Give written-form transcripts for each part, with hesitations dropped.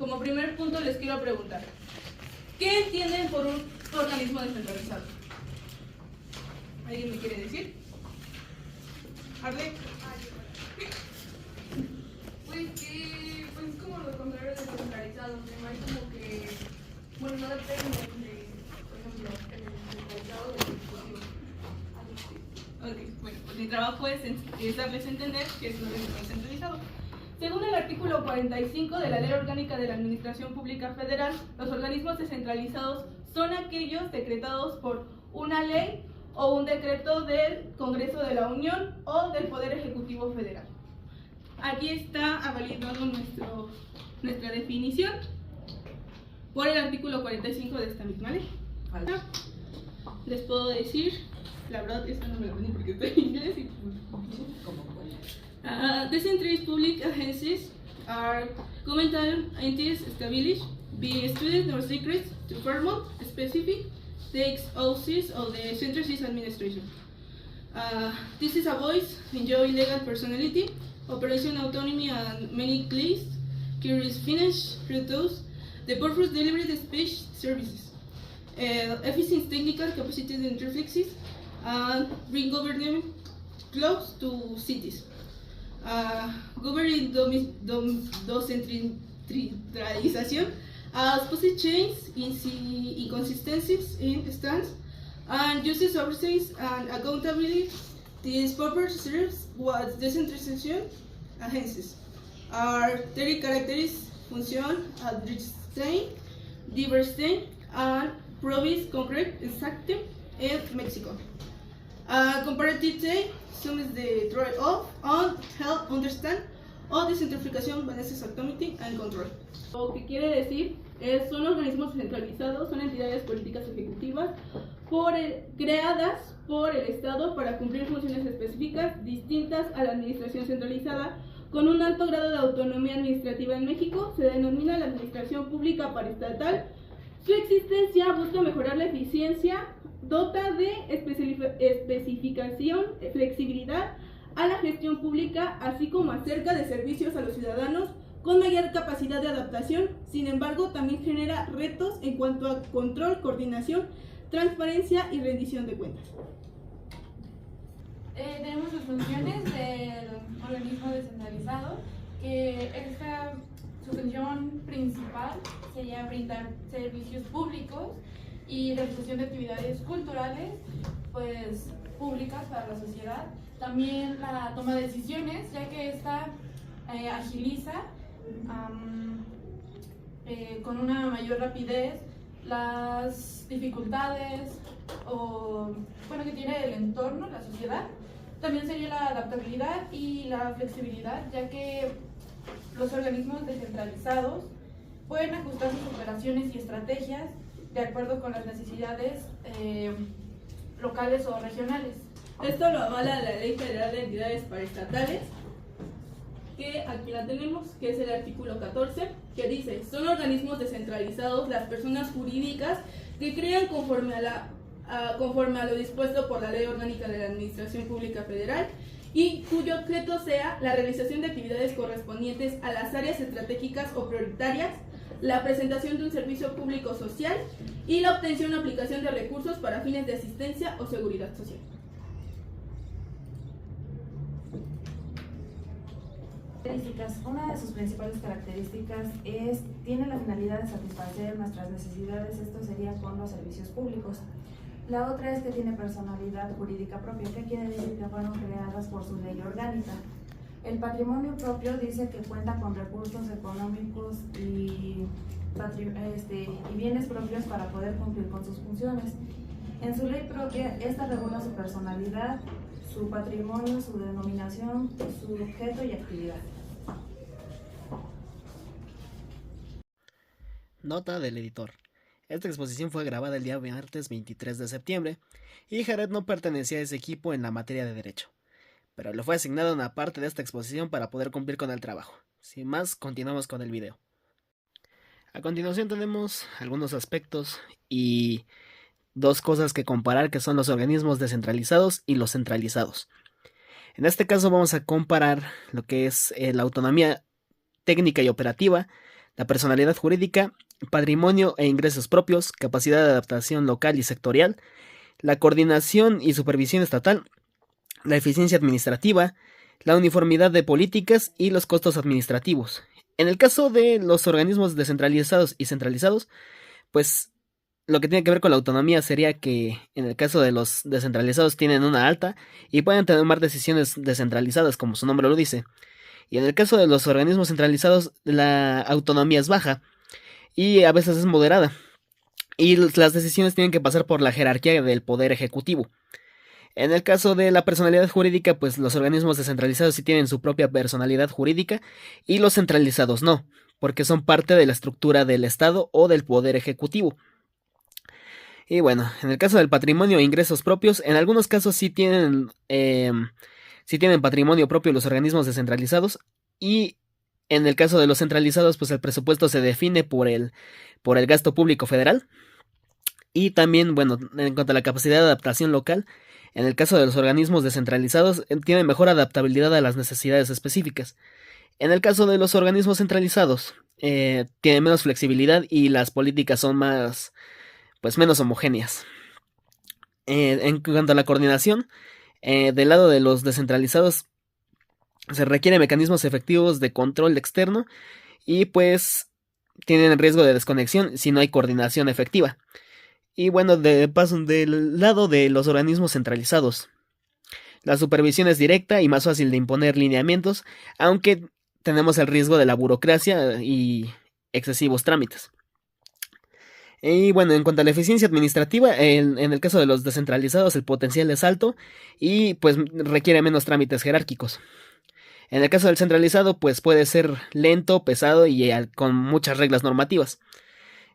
como primer punto les quiero preguntar, ¿qué entienden por un organismo descentralizado? ¿Alguien me quiere decir? ¿Arle? Pues como lo contrario de descentralizado, no hay como que, bueno, no depende de, por ejemplo, el descentralizado del ejecutivo. Ok, bueno, pues mi trabajo es darles a entender que es un organismo descentralizado. Según el artículo 45 de la Ley Orgánica de la Administración Pública Federal, los organismos descentralizados son aquellos decretados por una ley o un decreto del Congreso de la Unión o del Poder Ejecutivo Federal. Aquí está avalidando nuestra definición por el artículo 45 de esta misma ley. Les puedo decir, la verdad esta no me la aprendí porque está en inglés y decentralized public agencies are governmental entities established by students or secrets to formal, specific, takes office of the centralized administration. This is a voice, enjoy legal personality, operation autonomy and many claims, curious finish, reduce the purpose delivery the speech services, efficient technical capacity and reflexes, and bring government close to cities. Governing decentralization supposes change inconsistencies in stance and uses oversight and accountability. This purpose serves as decentralization agencies. Are three characteristics: function, restraint, diversity, and province concrete exacting in Mexico. Comparative take sums the trade-off on help understand o decentralización, balances, autonomy and control. Lo que quiere decir es son organismos centralizados, son entidades políticas ejecutivas creadas por el Estado para cumplir funciones específicas distintas a la administración centralizada, con un alto grado de autonomía administrativa en México. Se denomina la administración pública paraestatal. Su existencia busca mejorar la eficiencia, dota de especificación, flexibilidad a la gestión pública, así como acerca de servicios a los ciudadanos con mayor capacidad de adaptación. Sin embargo, también genera retos en cuanto a control, coordinación, transparencia y rendición de cuentas. Tenemos las funciones del organismo descentralizado, que su función principal sería brindar servicios públicos y realización de actividades culturales, pues públicas para la sociedad. También la toma de decisiones, ya que esta agiliza con una mayor rapidez las dificultades que tiene el entorno, la sociedad. También sería la adaptabilidad y la flexibilidad, ya que los organismos descentralizados pueden ajustar sus operaciones y estrategias de acuerdo con las necesidades locales o regionales. Esto lo avala la Ley Federal de Entidades Paraestatales, que aquí la tenemos, que es el artículo 14, que dice: son organismos descentralizados las personas jurídicas que crean conforme a lo dispuesto por la Ley Orgánica de la Administración Pública Federal y cuyo objeto sea la realización de actividades correspondientes a las áreas estratégicas o prioritarias, la presentación de un servicio público social y la obtención o aplicación de recursos para fines de asistencia o seguridad social. Una de sus principales características tiene la finalidad de satisfacer nuestras necesidades, esto sería con los servicios públicos. La otra es que tiene personalidad jurídica propia, que quiere decir que fueron creadas por su ley orgánica. El patrimonio propio dice que cuenta con recursos económicos y bienes propios para poder cumplir con sus funciones. En su ley propia, esta regula su personalidad, su patrimonio, su denominación, su objeto y actividad. Nota del editor. Esta exposición fue grabada el día martes 23 de septiembre y Jared no pertenecía a ese equipo en la materia de Derecho, pero le fue asignada una parte de esta exposición para poder cumplir con el trabajo. Sin más, continuamos con el video. A continuación tenemos algunos aspectos y dos cosas que comparar, que son los organismos descentralizados y los centralizados. En este caso vamos a comparar lo que es la autonomía técnica y operativa la personalidad jurídica, patrimonio e ingresos propios, capacidad de adaptación local y sectorial, la coordinación y supervisión estatal, la eficiencia administrativa, la uniformidad de políticas y los costos administrativos. En el caso de los organismos descentralizados y centralizados, pues lo que tiene que ver con la autonomía sería que en el caso de los descentralizados tienen una alta y pueden tomar decisiones descentralizadas, como su nombre lo dice. Y en el caso de los organismos centralizados, la autonomía es baja y a veces es moderada. Y las decisiones tienen que pasar por la jerarquía del poder ejecutivo. En el caso de la personalidad jurídica, pues los organismos descentralizados sí tienen su propia personalidad jurídica y los centralizados no, porque son parte de la estructura del Estado o del poder ejecutivo. Y bueno, en el caso del patrimonio e ingresos propios, en algunos casos sí tienen patrimonio propio los organismos descentralizados, y en el caso de los centralizados, pues el presupuesto se define por el gasto público federal. Y también, bueno, en cuanto a la capacidad de adaptación local, en el caso de los organismos descentralizados, tienen mejor adaptabilidad a las necesidades específicas. En el caso de los organismos centralizados, tienen menos flexibilidad y las políticas son menos homogéneas. En cuanto a la coordinación, del lado de los descentralizados, se requieren mecanismos efectivos de control externo y pues tienen riesgo de desconexión si no hay coordinación efectiva. Y bueno, de paso, del lado de los organismos centralizados, la supervisión es directa y más fácil de imponer lineamientos, aunque tenemos el riesgo de la burocracia y excesivos trámites. Y bueno, en cuanto a la eficiencia administrativa, en el caso de los descentralizados el potencial es alto y pues requiere menos trámites jerárquicos. En el caso del centralizado, pues puede ser lento, pesado y con muchas reglas normativas.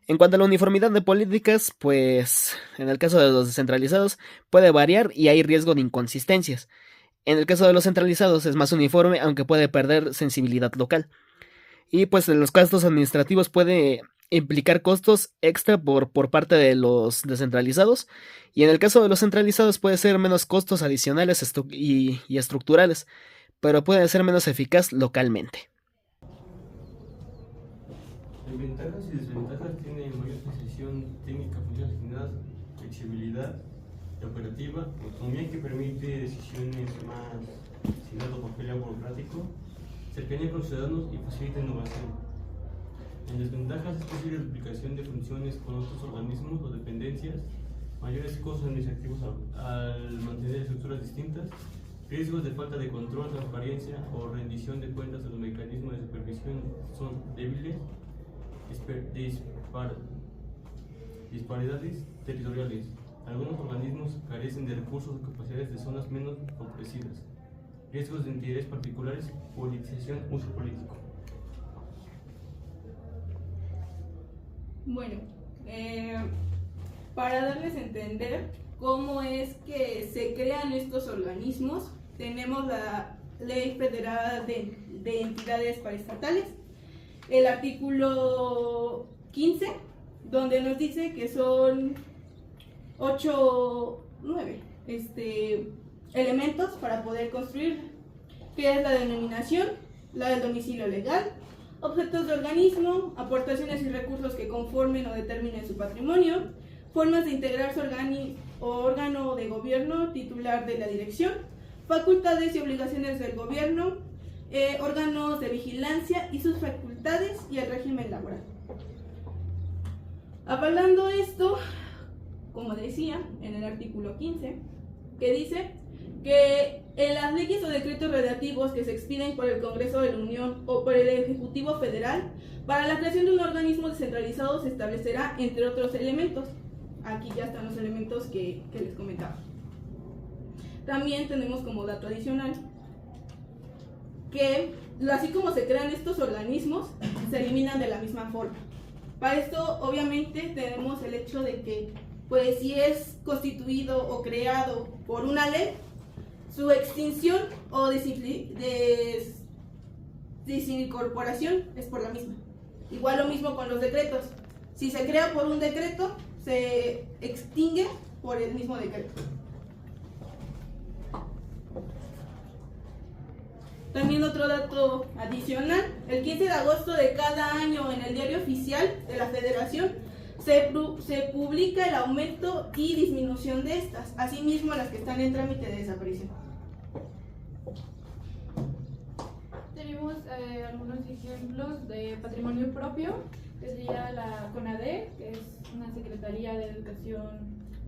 En cuanto a la uniformidad de políticas, pues en el caso de los descentralizados puede variar y hay riesgo de inconsistencias. En el caso de los centralizados es más uniforme, aunque puede perder sensibilidad local. Y pues en los gastos administrativos puede implicar costos extra por parte de los descentralizados, y en el caso de los centralizados puede ser menos costos adicionales y estructurales, pero puede ser menos eficaz localmente. En ventajas y desventajas tiene mayor precisión técnica, funciones asignadas, flexibilidad operativa, autonomía que permite decisiones más sin tanto papel burocrático, cercanía con los ciudadanos y facilita innovación. En desventajas es posible duplicación de funciones con otros organismos o dependencias, mayores costos administrativos al mantener estructuras distintas, riesgos de falta de control, transparencia o rendición de cuentas de los mecanismos de supervisión son débiles, disparidades territoriales. Algunos organismos carecen de recursos o capacidades de zonas menos favorecidas. Riesgos de interés particulares, politización, uso político. Bueno, para darles a entender cómo es que se crean estos organismos, tenemos la Ley Federal de Entidades Paraestatales, el artículo 15, donde nos dice que son 9 elementos para poder construir, que es la denominación, la del domicilio legal, objetos de organismo, aportaciones y recursos que conformen o determinen su patrimonio, formas de integrar su órgano de gobierno, titular de la dirección, facultades y obligaciones del gobierno, órganos de vigilancia y sus facultades y el régimen laboral. Avalando esto, como decía en el artículo 15, que dice que en las leyes o decretos relativos que se expiden por el Congreso de la Unión o por el Ejecutivo Federal, para la creación de un organismo descentralizado se establecerá, entre otros elementos. Aquí ya están los elementos que les comentaba. También tenemos como dato adicional que, así como se crean estos organismos, se eliminan de la misma forma. Para esto, obviamente, tenemos el hecho de que, pues, si es constituido o creado por una ley, su extinción o desincorporación es por la misma. Igual lo mismo con los decretos. Si se crea por un decreto, se extingue por el mismo decreto. También otro dato adicional, el 15 de agosto de cada año en el diario oficial de la Federación se publica el aumento y disminución de estas, asimismo las que están en trámite de desaparición. Tenemos algunos ejemplos de patrimonio propio, que sería la CONADE, que es una Secretaría de Educación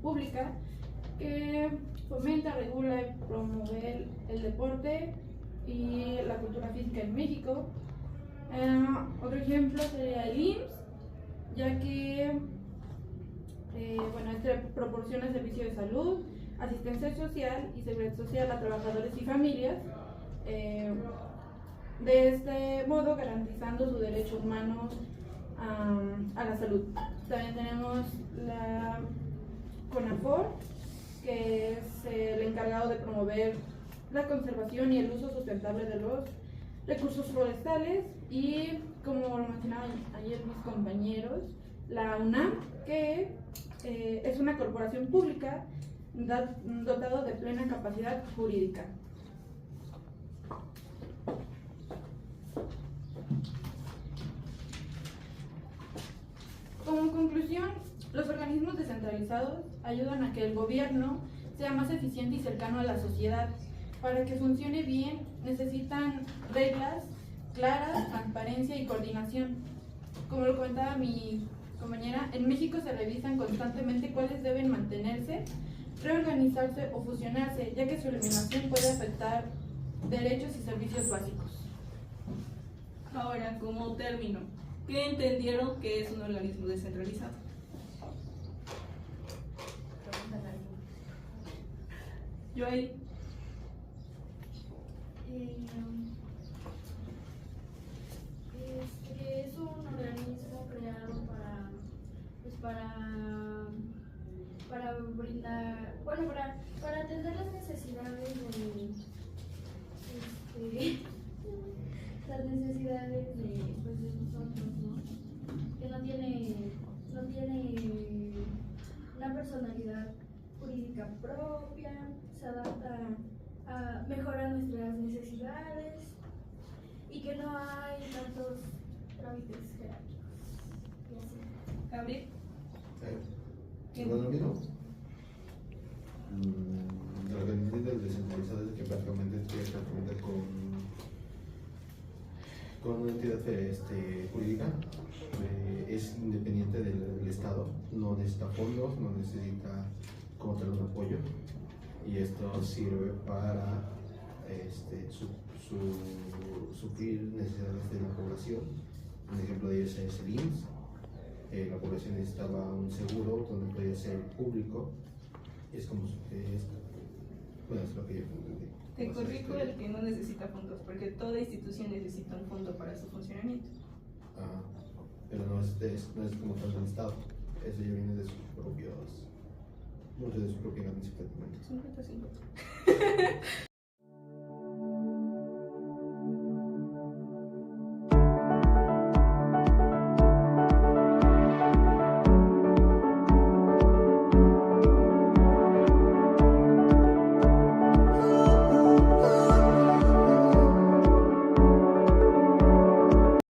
Pública, que fomenta, regula y promueve el deporte y la cultura física en México. Otro ejemplo sería el IMSS, ya que este proporciona servicio de salud, asistencia social y seguridad social a trabajadores y familias, de este modo garantizando su derecho humano a la salud. También tenemos la CONAFOR, que es el encargado de promover la conservación y el uso sustentable de los recursos forestales, y como lo mencionaban ayer mis compañeros, la UNAM, que es una corporación pública dotado de plena capacidad jurídica. Como conclusión, los organismos descentralizados ayudan a que el gobierno sea más eficiente y cercano a la sociedad. Para que funcione bien, necesitan reglas claras, transparencia y coordinación. Como lo comentaba mi compañera, en México se revisan constantemente cuáles deben mantenerse, reorganizarse o fusionarse, ya que su eliminación puede afectar derechos y servicios básicos. Ahora, como término, ¿qué entendieron que es un organismo descentralizado? Yo ahí. Es un organismo creado para brindar, para atender las necesidades las necesidades de nosotros, ¿no? Que no tiene una personalidad jurídica propia, se adapta a mejorar nuestras necesidades y que no hay tantos trámites jerárquicos. Y así. Gabriel. Bueno, mira, la organización del descentralizado es que prácticamente tiene que con una entidad jurídica, es independiente del Estado, no necesita fondos, no necesita como tal un apoyo, y esto sirve para suplir necesidades de la población. Un ejemplo de ello es el IMSS. La población necesitaba un seguro donde podía ser público, y es como bueno, es lo que yo entendí. Te corrijo el que no necesita fondos, porque toda institución necesita un fondo para su funcionamiento. Pero no es como tal del Estado, eso ya viene de sus propios, no sé, de su propia ganancia prácticamente. 50-50.